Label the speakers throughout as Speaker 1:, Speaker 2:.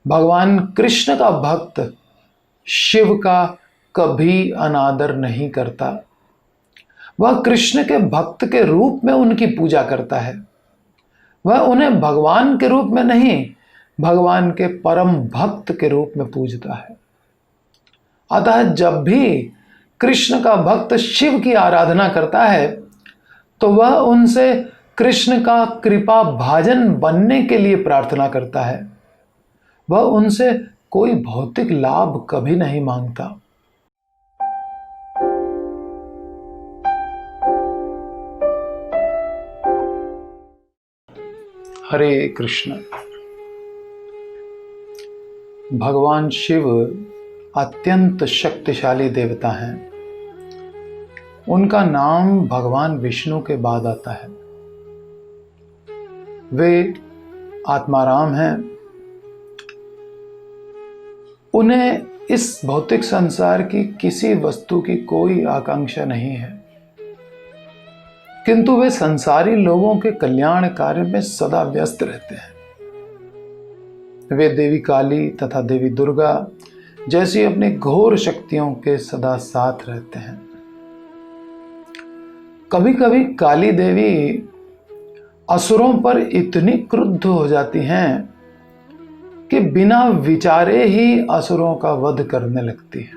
Speaker 1: भगवान कृष्ण का भक्त शिव का कभी अनादर नहीं करता। वह कृष्ण के भक्त के रूप में उनकी पूजा करता है। वह उन्हें भगवान के रूप में नहीं, भगवान के परम भक्त के रूप में पूजता है। अतः जब भी कृष्ण का भक्त शिव की आराधना करता है तो वह उनसे कृष्ण का कृपा भाजन बनने के लिए प्रार्थना करता है। वह उनसे कोई भौतिक लाभ कभी नहीं मांगता। हरे कृष्ण। भगवान शिव अत्यंत शक्तिशाली देवता हैं। उनका नाम भगवान विष्णु के बाद आता है। वे आत्माराम हैं। उन्हें इस भौतिक संसार की किसी वस्तु की कोई आकांक्षा नहीं है, किंतु वे संसारी लोगों के कल्याण कार्य में सदा व्यस्त रहते हैं। वे देवी काली तथा देवी दुर्गा जैसी अपनी घोर शक्तियों के सदा साथ रहते हैं। कभी कभी काली देवी असुरों पर इतनी क्रुद्ध हो जाती हैं कि बिना विचारे ही असुरों का वध करने लगती है।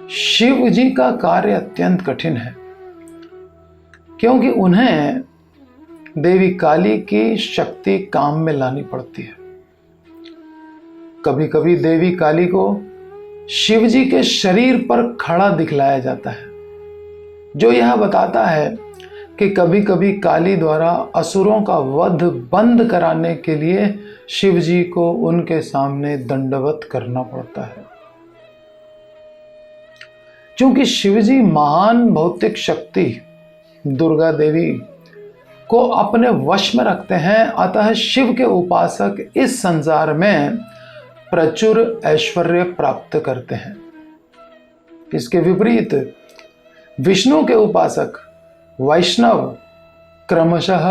Speaker 1: शिव जी का कार्य अत्यंत कठिन है, क्योंकि उन्हें देवी काली की शक्ति काम में लानी पड़ती है। कभी कभी देवी काली को शिव जी के शरीर पर खड़ा दिखलाया जाता है, जो यह बताता है कि कभी कभी काली द्वारा असुरों का वध बंद कराने के लिए शिव जी को उनके सामने दंडवत करना पड़ता है। क्योंकि शिव जी महान भौतिक शक्ति दुर्गा देवी को अपने वश में रखते हैं, अतः शिव के उपासक इस संसार में प्रचुर ऐश्वर्य प्राप्त करते हैं। इसके विपरीत विष्णु के उपासक वैष्णव क्रमशः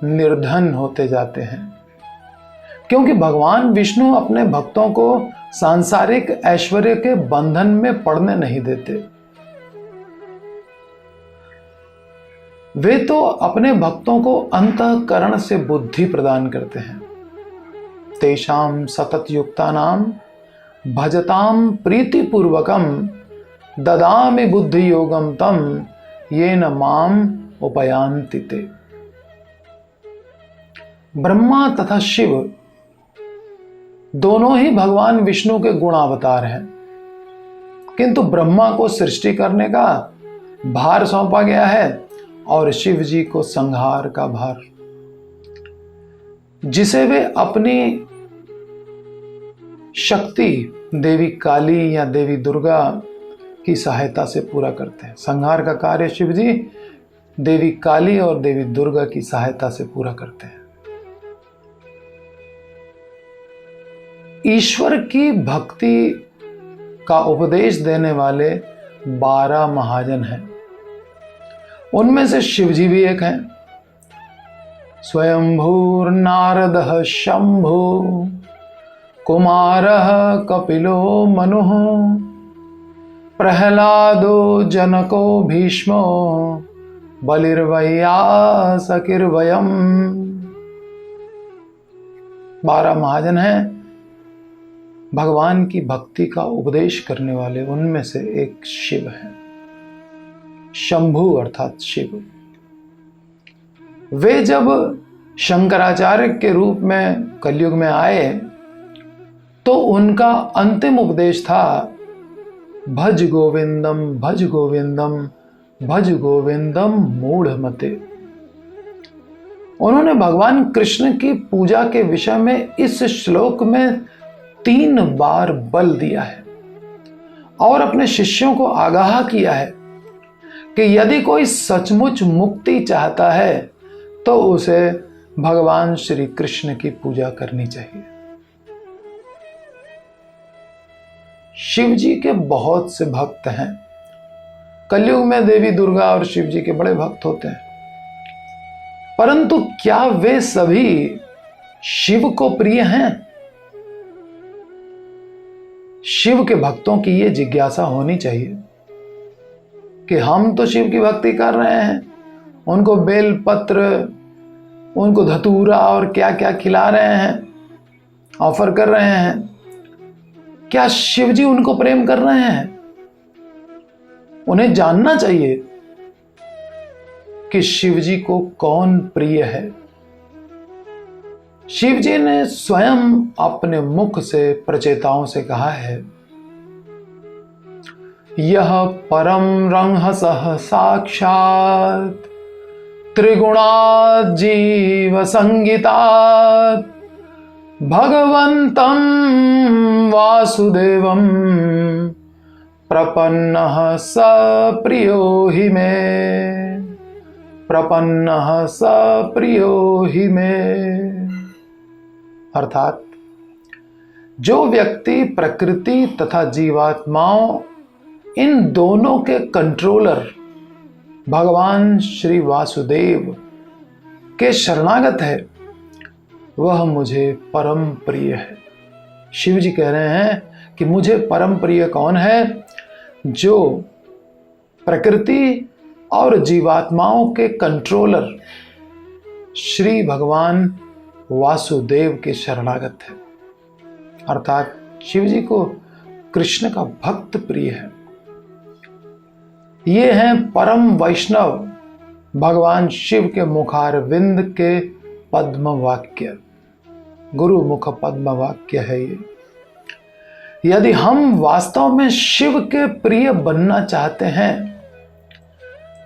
Speaker 1: निर्धन होते जाते हैं, क्योंकि भगवान विष्णु अपने भक्तों को सांसारिक ऐश्वर्य के बंधन में पड़ने नहीं देते। वे तो अपने भक्तों को अंतःकरण से बुद्धि प्रदान करते हैं। तेषां सतत युक्तानां भजतां प्रीतिपूर्वकं ददामि बुद्धि योगम तम येन माम उपयान्ति ते। ब्रह्मा तथा शिव दोनों ही भगवान विष्णु के गुणावतार हैं, किंतु ब्रह्मा को सृष्टि करने का भार सौंपा गया है और शिव जी को संहार का भार, जिसे वे अपनी शक्ति देवी काली या देवी दुर्गा की सहायता से पूरा करते हैं। संहार का कार्य शिव जी देवी काली और देवी दुर्गा की सहायता से पूरा करते हैं। ईश्वर की भक्ति का उपदेश देने वाले 12 महाजन हैं। उनमें से शिव जी भी एक हैं। स्वयंभूर नारदः शंभु कुमारः कपिलो मनुः प्रहलादो जनको भीष्मो बलिर्वैयासकिर्वयम्। 12 महाजन हैं भगवान की भक्ति का उपदेश करने वाले। उनमें से एक शिव है, शंभु अर्थात शिव। वे जब शंकराचार्य के रूप में कलयुग में आए तो उनका अंतिम उपदेश था भज गोविंदम भज गोविंदम भज गोविंदम मूढ़मते। उन्होंने भगवान कृष्ण की पूजा के विषय में इस श्लोक में 3 बार बल दिया है और अपने शिष्यों को आगाह किया है कि यदि कोई सचमुच मुक्ति चाहता है तो उसे भगवान श्री कृष्ण की पूजा करनी चाहिए। शिव जी के बहुत से भक्त हैं। कलयुग में देवी दुर्गा और शिव जी के बड़े भक्त होते हैं, परंतु क्या वे सभी शिव को प्रिय हैं? शिव के भक्तों की ये जिज्ञासा होनी चाहिए कि हम तो शिव की भक्ति कर रहे हैं, उनको बेल पत्र, उनको धतूरा और क्या क्या खिला रहे हैं, ऑफर कर रहे हैं, क्या शिव जी उनको प्रेम कर रहे हैं? उन्हें जानना चाहिए कि शिव जी को कौन प्रिय है। शिव जी ने स्वयं अपने मुख से प्रचेताओं से कहा है, यह परम रहस्य साक्षात त्रिगुणात् जीव संगीतात् भगवन्तं वासुदेवं प्रपन्नः स प्रियो हि मे, प्रपन्नः स प्रियो हि मे। अर्थात जो व्यक्ति प्रकृति तथा जीवात्माओं इन दोनों के कंट्रोलर भगवान श्री वासुदेव के शरणागत है, वह मुझे परम प्रिय है। शिव जी कह रहे हैं कि मुझे परम प्रिय कौन है? जो प्रकृति और जीवात्माओं के कंट्रोलर श्री भगवान वासुदेव के शरणागत है। अर्थात शिव जी को कृष्ण का भक्त प्रिय है। ये हैं परम वैष्णव भगवान शिव के मुखारविंद के पद्म वाक्य, गुरु मुख पद्म वाक्य है ये। यदि हम वास्तव में शिव के प्रिय बनना चाहते हैं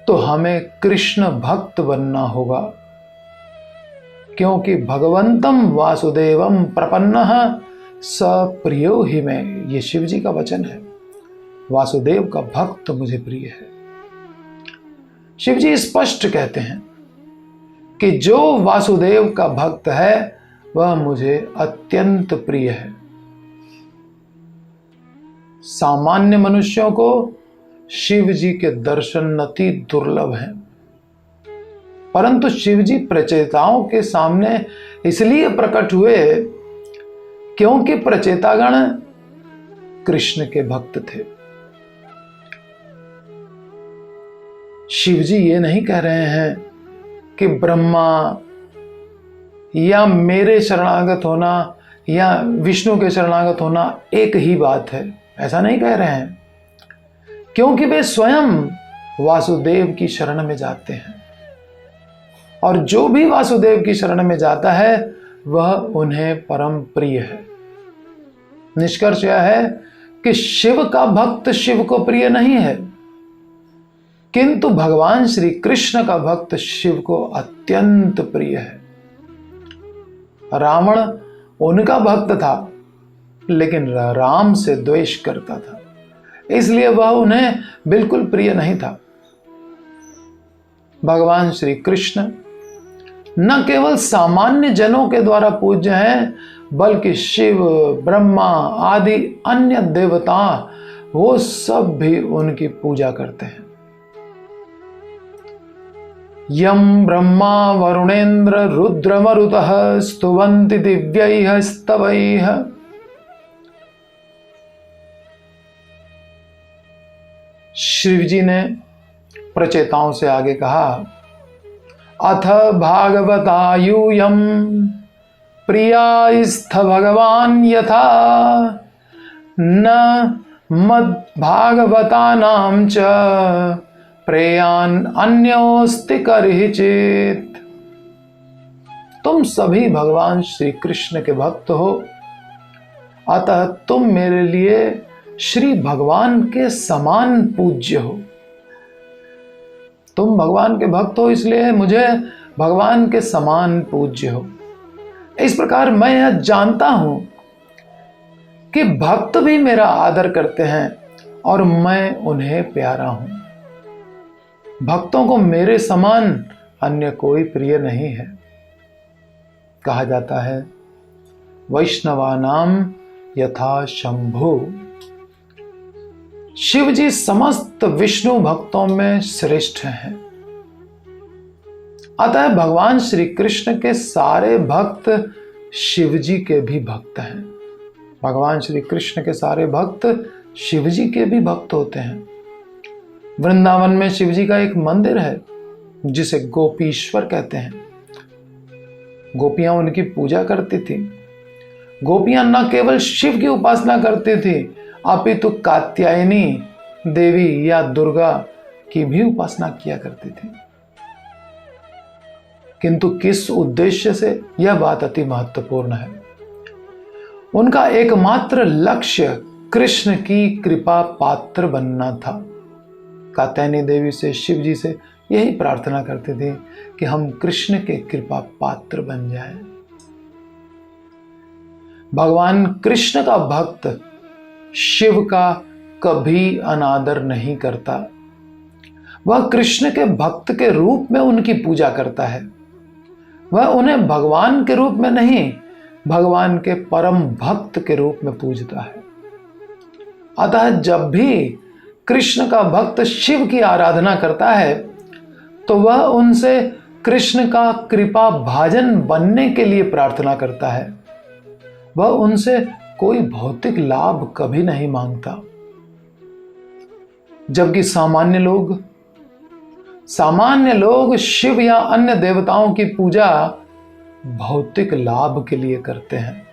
Speaker 1: तो हमें कृष्ण भक्त बनना होगा, क्योंकि भगवंतम वासुदेवम प्रपन्नः स प्रियो हि मे, ये शिव जी का वचन है। वासुदेव का भक्त मुझे प्रिय है। शिव जी स्पष्ट कहते हैं कि जो वासुदेव का भक्त है वह मुझे अत्यंत प्रिय है। सामान्य मनुष्यों को शिव जी के दर्शन अति दुर्लभ हैं, परंतु शिव जी प्रचेताओं के सामने इसलिए प्रकट हुए क्योंकि प्रचेतागण कृष्ण के भक्त थे। शिव जी ये नहीं कह रहे हैं कि ब्रह्मा या मेरे शरणागत होना या विष्णु के शरणागत होना एक ही बात है, ऐसा नहीं कह रहे हैं, क्योंकि वे स्वयं वासुदेव की शरण में जाते हैं और जो भी वासुदेव की शरण में जाता है वह उन्हें परम प्रिय है। निष्कर्ष यह है कि शिव का भक्त शिव को प्रिय नहीं है, किंतु भगवान श्री कृष्ण का भक्त शिव को अत्यंत प्रिय है। रावण उनका भक्त था, लेकिन राम से द्वेष करता था, इसलिए वह उन्हें बिल्कुल प्रिय नहीं था। भगवान श्री कृष्ण न केवल सामान्य जनों के द्वारा पूज्य हैं, बल्कि शिव, ब्रह्मा आदि अन्य देवता वो सब भी उनकी पूजा करते हैं। यम ब्रह्मा वरुणेन्द्र रुद्र मरुतः स्तुवन्ति दिव्यैः स्तवैः। शिव जी ने प्रचेताओं से आगे कहा, अथ भागवता यूयम प्रियास्थ भगवान यथा न मद भागवतानां च प्रेयान अन्योस्ति करहिचित। तुम सभी भगवान श्री कृष्ण के भक्त हो, अतः तुम मेरे लिए श्री भगवान के समान पूज्य हो। तुम भगवान के भक्त हो, इसलिए मुझे भगवान के समान पूज्य हो। इस प्रकार मैं यह जानता हूं कि भक्त भी मेरा आदर करते हैं और मैं उन्हें प्यारा हूं। भक्तों को मेरे समान अन्य कोई प्रिय नहीं है। कहा जाता है, वैष्णवानाम यथा शंभु। शिव जी समस्त विष्णु भक्तों में श्रेष्ठ हैं। अतः भगवान श्री कृष्ण के सारे भक्त शिव जी के भी भक्त हैं। भगवान श्री कृष्ण के सारे भक्त शिव जी के भी भक्त होते हैं। वृंदावन में शिव जी का एक मंदिर है जिसे गोपीश्वर कहते हैं। गोपियां उनकी पूजा करती थी। गोपियां न केवल शिव की उपासना करती थी अपितु कात्यायनी देवी या दुर्गा की भी उपासना किया करती थी। किंतु किस उद्देश्य से, यह बात अति महत्वपूर्ण है। उनका एकमात्र लक्ष्य कृष्ण की कृपा पात्र बनना था। कात्यायनी देवी से, शिव जी से यही प्रार्थना करते थे कि हम कृष्ण के कृपा पात्र बन जाएं। भगवान कृष्ण का भक्त शिव का कभी अनादर नहीं करता। वह कृष्ण के भक्त के रूप में उनकी पूजा करता है। वह उन्हें भगवान के रूप में नहीं, भगवान के परम भक्त के रूप में पूजता है। अतः जब भी कृष्ण का भक्त शिव की आराधना करता है तो वह उनसे कृष्ण का कृपा भाजन बनने के लिए प्रार्थना करता है। वह उनसे कोई भौतिक लाभ कभी नहीं मांगता। जबकि सामान्य लोग शिव या अन्य देवताओं की पूजा भौतिक लाभ के लिए करते हैं।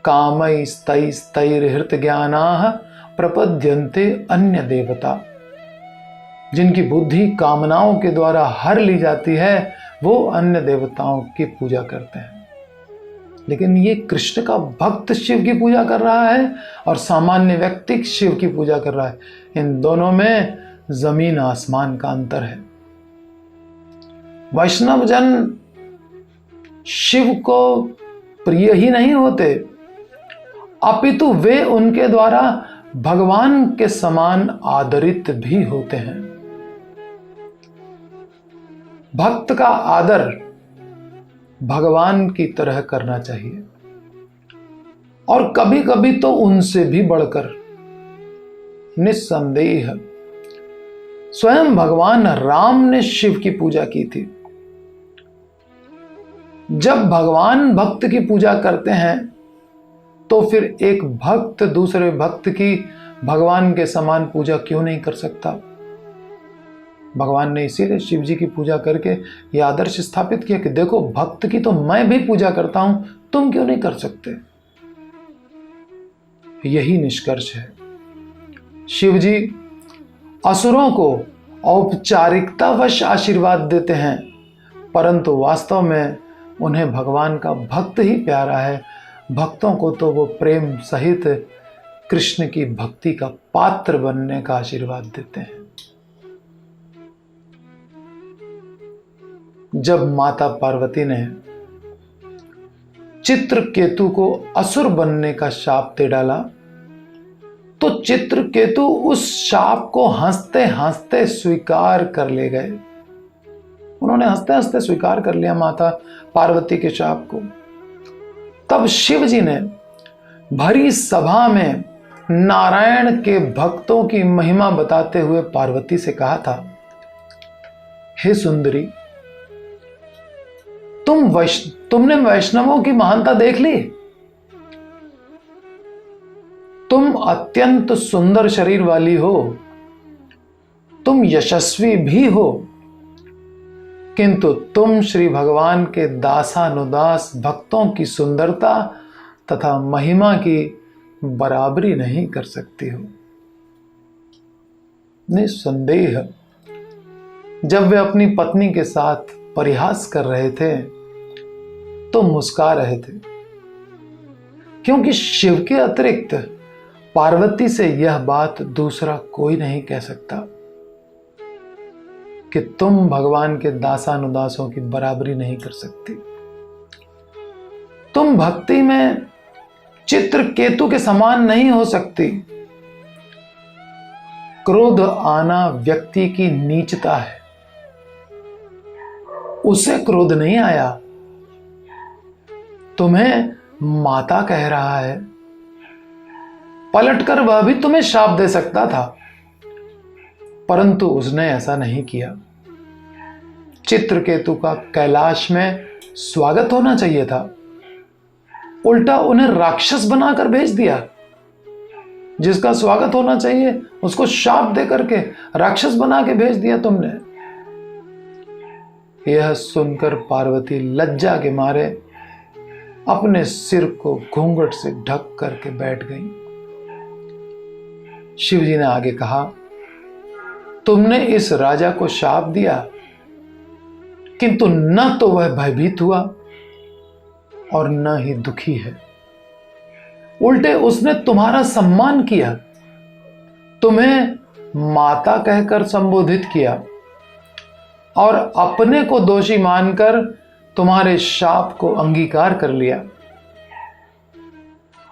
Speaker 1: कामैस्तैस्तैर्हृत ज्ञानाः प्रपद्यन्ते अन्य देवता। जिनकी बुद्धि कामनाओं के द्वारा हर ली जाती है वो अन्य देवताओं की पूजा करते हैं। लेकिन ये कृष्ण का भक्त शिव की पूजा कर रहा है और सामान्य व्यक्ति शिव की पूजा कर रहा है। इन दोनों में जमीन आसमान का अंतर है। वैष्णव जन शिव को प्रिय ही नहीं होते अपितु वे उनके द्वारा भगवान के समान आदरित भी होते हैं। भक्त का आदर भगवान की तरह करना चाहिए और कभी कभी तो उनसे भी बढ़कर। निस्संदेह स्वयं भगवान राम ने शिव की पूजा की थी। जब भगवान भक्त की पूजा करते हैं तो फिर एक भक्त दूसरे भक्त की भगवान के समान पूजा क्यों नहीं कर सकता। भगवान ने इसीलिए शिव जी की पूजा करके यह आदर्श स्थापित किया कि देखो भक्त की तो मैं भी पूजा करता हूं, तुम क्यों नहीं कर सकते। यही निष्कर्ष है। शिव जी असुरों को औपचारिकतावश आशीर्वाद देते हैं परंतु वास्तव में उन्हें भगवान का भक्त ही प्यारा है। भक्तों को तो वो प्रेम सहित कृष्ण की भक्ति का पात्र बनने का आशीर्वाद देते हैं। जब माता पार्वती ने चित्रकेतु को असुर बनने का शाप दे डाला तो चित्रकेतु उस शाप को हंसते हंसते स्वीकार कर ले गए। उन्होंने हंसते हंसते स्वीकार कर लिया माता पार्वती के शाप को। तब शिव जी ने भरी सभा में नारायण के भक्तों की महिमा बताते हुए पार्वती से कहा था, हे सुंदरी, तुमने वैष्णवों की महानता देख ली। तुम अत्यंत सुंदर शरीर वाली हो, तुम यशस्वी भी हो, किंतु तुम श्री भगवान के दासानुदास भक्तों की सुंदरता तथा महिमा की बराबरी नहीं कर सकती हो। निस्संदेह जब वे अपनी पत्नी के साथ परिहास कर रहे थे तो मुस्कुरा रहे थे, क्योंकि शिव के अतिरिक्त पार्वती से यह बात दूसरा कोई नहीं कह सकता कि तुम भगवान के दासानुदासों की बराबरी नहीं कर सकती। तुम भक्ति में चित्रकेतु के समान नहीं हो सकती। क्रोध आना व्यक्ति की नीचता है। उसे क्रोध नहीं आया, तुम्हें माता कह रहा है। पलटकर वह भी तुम्हें शाप दे सकता था परंतु उसने ऐसा नहीं किया। चित्रकेतु का कैलाश में स्वागत होना चाहिए था उल्टा उन्हें राक्षस बनाकर भेज दिया। जिसका स्वागत होना चाहिए उसको शाप दे करके राक्षस बना के भेज दिया तुमने। यह सुनकर पार्वती लज्जा के मारे अपने सिर को घूंघट से ढक करके बैठ गई। शिवजी ने आगे कहा, तुमने इस राजा को शाप दिया, किंतु न तो वह भयभीत हुआ और न ही दुखी है। उल्टे उसने तुम्हारा सम्मान किया, तुम्हें माता कहकर संबोधित किया और अपने को दोषी मानकर तुम्हारे शाप को अंगीकार कर लिया।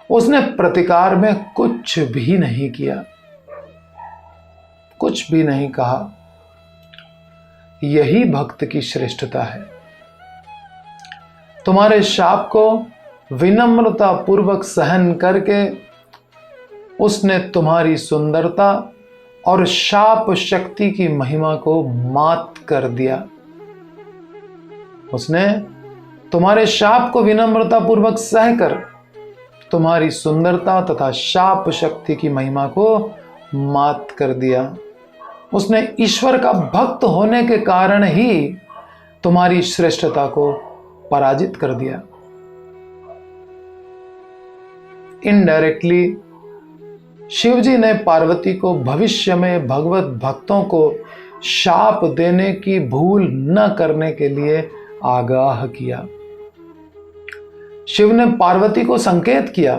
Speaker 1: उसने प्रतिकार में कुछ भी नहीं किया, कुछ भी नहीं कहा। यही भक्त की श्रेष्ठता है। तुम्हारे शाप को विनम्रता पूर्वक सहन करके उसने तुम्हारी सुंदरता और शाप शक्ति की महिमा को मात कर दिया। उसने तुम्हारे शाप को विनम्रता पूर्वक सहकर तुम्हारी सुंदरता तथा शाप शक्ति की महिमा को मात कर दिया। उसने ईश्वर का भक्त होने के कारण ही तुम्हारी श्रेष्ठता को पराजित कर दिया। इनडायरेक्टली शिवजी ने पार्वती को भविष्य में भगवत भक्तों को शाप देने की भूल न करने के लिए आगाह किया। शिव ने पार्वती को संकेत किया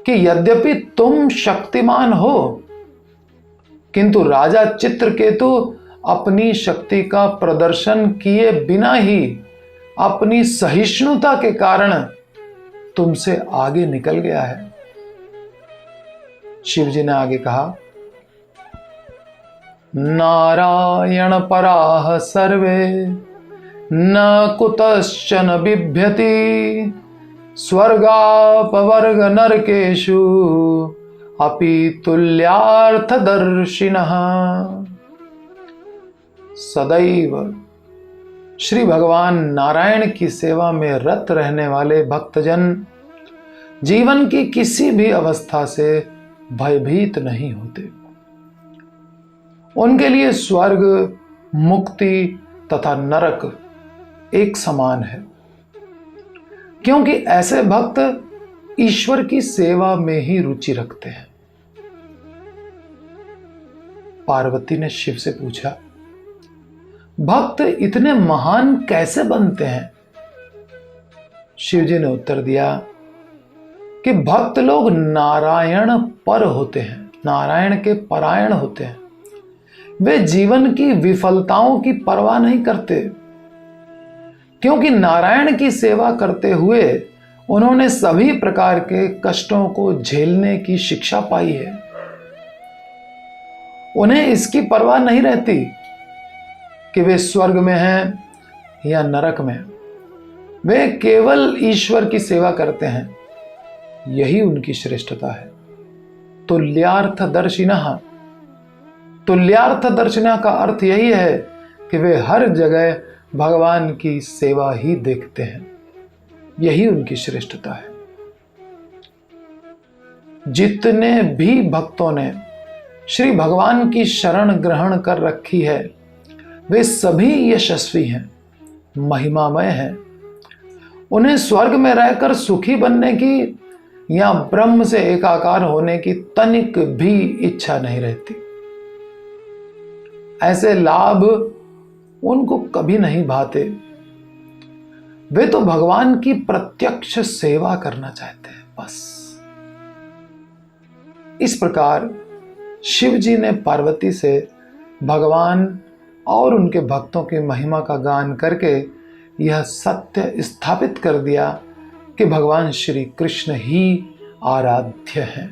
Speaker 1: कि यद्यपि तुम शक्तिमान हो, किंतु राजा चित्रकेतु अपनी शक्ति का प्रदर्शन किए बिना ही अपनी सहिष्णुता के कारण तुमसे आगे निकल गया है। शिवजी ने आगे कहा, नारायण पराः सर्वे न कुतश्चन बिभ्यति स्वर्गापवर्ग नरकेषु अपि तुल्यार्थदर्शिनः। सदैव श्री भगवान नारायण की सेवा में रत रहने वाले भक्तजन जीवन की किसी भी अवस्था से भयभीत नहीं होते। उनके लिए स्वर्ग, मुक्ति तथा नरक एक समान है, क्योंकि ऐसे भक्त ईश्वर की सेवा में ही रुचि रखते हैं। पार्वती ने शिव से पूछा, भक्त इतने महान कैसे बनते हैं? शिवजी ने उत्तर दिया कि भक्त लोग नारायण पर होते हैं, नारायण के परायण होते हैं। वे जीवन की विफलताओं की परवाह नहीं करते, क्योंकि नारायण की सेवा करते हुए उन्होंने सभी प्रकार के कष्टों को झेलने की शिक्षा पाई है। उन्हें इसकी परवाह नहीं रहती कि वे स्वर्ग में हैं या नरक में। वे केवल ईश्वर की सेवा करते हैं, यही उनकी श्रेष्ठता है। तुल्यार्थदर्शिनः, तुल्यार्थदर्शिनः का अर्थ यही है कि वे हर जगह भगवान की सेवा ही देखते हैं, यही उनकी श्रेष्ठता है। जितने भी भक्तों ने श्री भगवान की शरण ग्रहण कर रखी है, वे सभी यशस्वी हैं, महिमामय हैं। उन्हें स्वर्ग में रहकर सुखी बनने की या ब्रह्म से एकाकार होने की तनिक भी इच्छा नहीं रहती। ऐसे लाभ उनको कभी नहीं भाते। वे तो भगवान की प्रत्यक्ष सेवा करना चाहते हैं, बस। इस प्रकार शिव जी ने पार्वती से भगवान और उनके भक्तों की महिमा का गान करके यह सत्य स्थापित कर दिया कि भगवान श्री कृष्ण ही आराध्य हैं।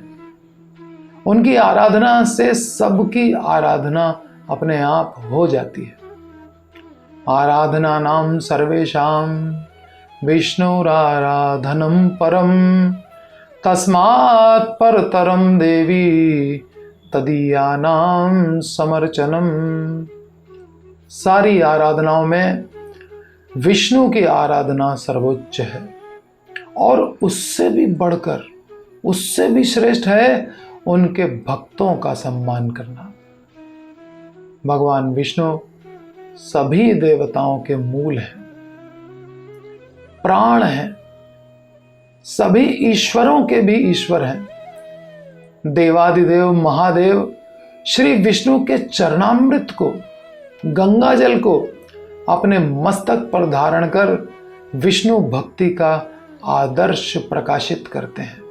Speaker 1: उनकी आराधना से सबकी आराधना अपने आप हो जाती है। आराधना नाम सर्वेषां विष्णुराराधनम परम तस्मात् परतरम देवी तदीयानां समर्चनम। सारी आराधनाओं में विष्णु की आराधना सर्वोच्च है और उससे भी बढ़कर, उससे भी श्रेष्ठ है उनके भक्तों का सम्मान करना। भगवान विष्णु सभी देवताओं के मूल हैं, प्राण हैं, सभी ईश्वरों के भी ईश्वर हैं। देवादिदेव महादेव श्री विष्णु के चरणामृत को, गंगा जल को अपने मस्तक पर धारण कर विष्णु भक्ति का आदर्श प्रकाशित करते हैं।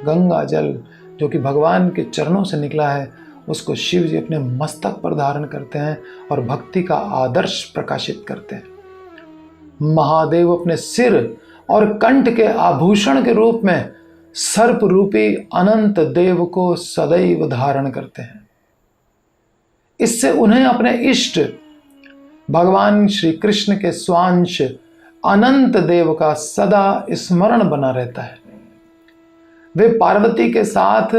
Speaker 1: गंगा जल जो कि भगवान के चरणों से निकला है, उसको शिव जी अपने मस्तक पर धारण करते हैं और भक्ति का आदर्श प्रकाशित करते हैं। महादेव अपने सिर और कंठ के आभूषण के रूप में सर्प रूपी अनंत देव को सदैव धारण करते हैं। इससे उन्हें अपने इष्ट भगवान श्री कृष्ण के स्वांश अनंत देव का सदा स्मरण बना रहता है। वे पार्वती के साथ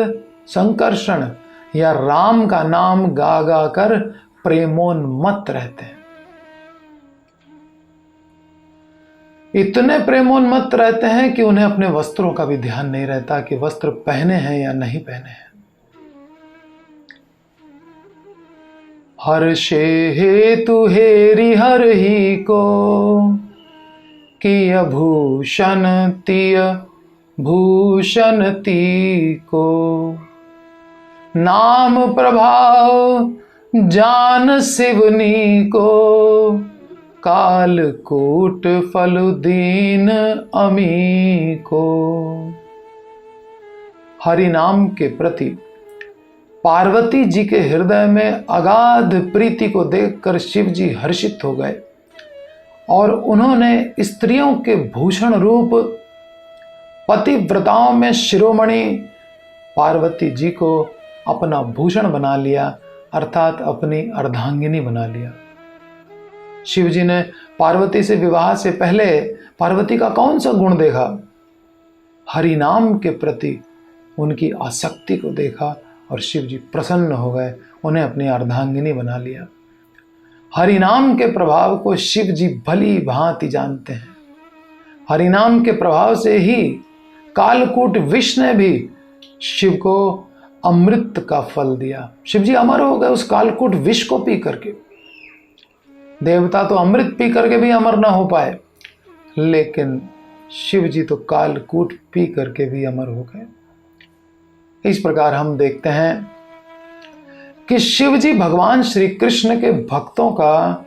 Speaker 1: संकर्षण या राम का नाम गा गा कर प्रेमोन्मत्त रहते हैं। इतने प्रेमोन्मत्त रहते हैं कि उन्हें अपने वस्त्रों का भी ध्यान नहीं रहता कि वस्त्र पहने हैं या नहीं पहने हैं। हर्षे हेतु हेरि हर ही को, किय भूषण तिय भूषण ती को। नाम प्रभाव जान शिवनी को, कालकूट फल दीन अमी को। हरि नाम के प्रति पार्वती जी के हृदय में अगाध प्रीति को देखकर शिव जी हर्षित हो गए और उन्होंने स्त्रियों के भूषण रूप पतिव्रताओं में शिरोमणि पार्वती जी को अपना भूषण बना लिया, अर्थात अपनी अर्धांगिनी बना लिया। शिव जी ने पार्वती से विवाह से पहले पार्वती का कौन सा गुण देखा? हरि नाम के प्रति उनकी आसक्ति को देखा और शिव जी प्रसन्न हो गए, उन्हें अपनी अर्धांगिनी बना लिया। हरि नाम के प्रभाव को शिव जी भली भांति जानते हैं। हरि नाम के प्रभाव से ही कालकूट विष ने भी शिव को अमृत का फल दिया। शिव जी अमर हो गए उस कालकूट विष को पी करके। देवता तो अमृत पी करके भी अमर ना हो पाए, लेकिन शिव जी तो कालकूट पी करके भी अमर हो गए। इस प्रकार हम देखते हैं कि शिव जी भगवान श्री कृष्ण के भक्तों का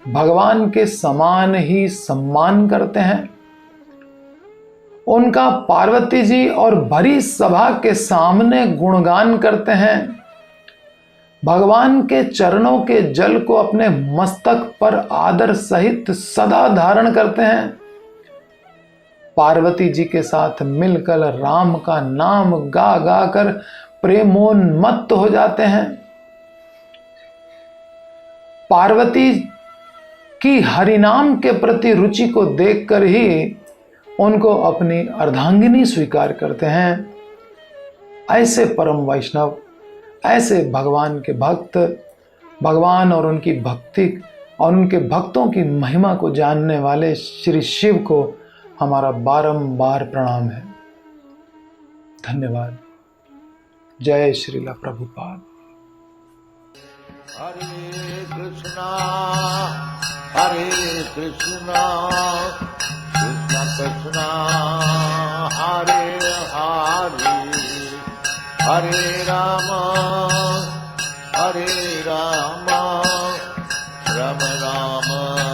Speaker 1: भगवान के समान ही सम्मान करते हैं। उनका पार्वती जी और भरी सभा के सामने गुणगान करते हैं। भगवान के चरणों के जल को अपने मस्तक पर आदर सहित सदा धारण करते हैं। पार्वती जी के साथ मिलकर राम का नाम गा गा कर प्रेमोन्मत्त हो जाते हैं। पार्वती की हरिनाम के प्रति रुचि को देखकर ही उनको अपनी अर्धांगिनी स्वीकार करते हैं। ऐसे परम वैष्णव, ऐसे भगवान के भक्त, भगवान और उनकी भक्ति और उनके भक्तों की महिमा को जानने वाले श्री शिव को हमारा बारंबार प्रणाम है। धन्यवाद। जय श्रीला प्रभुपाद।
Speaker 2: हरे कृष्णा हरे कृष्णा कृष्ण कृष्णा हरे हरे हरे राम राम राम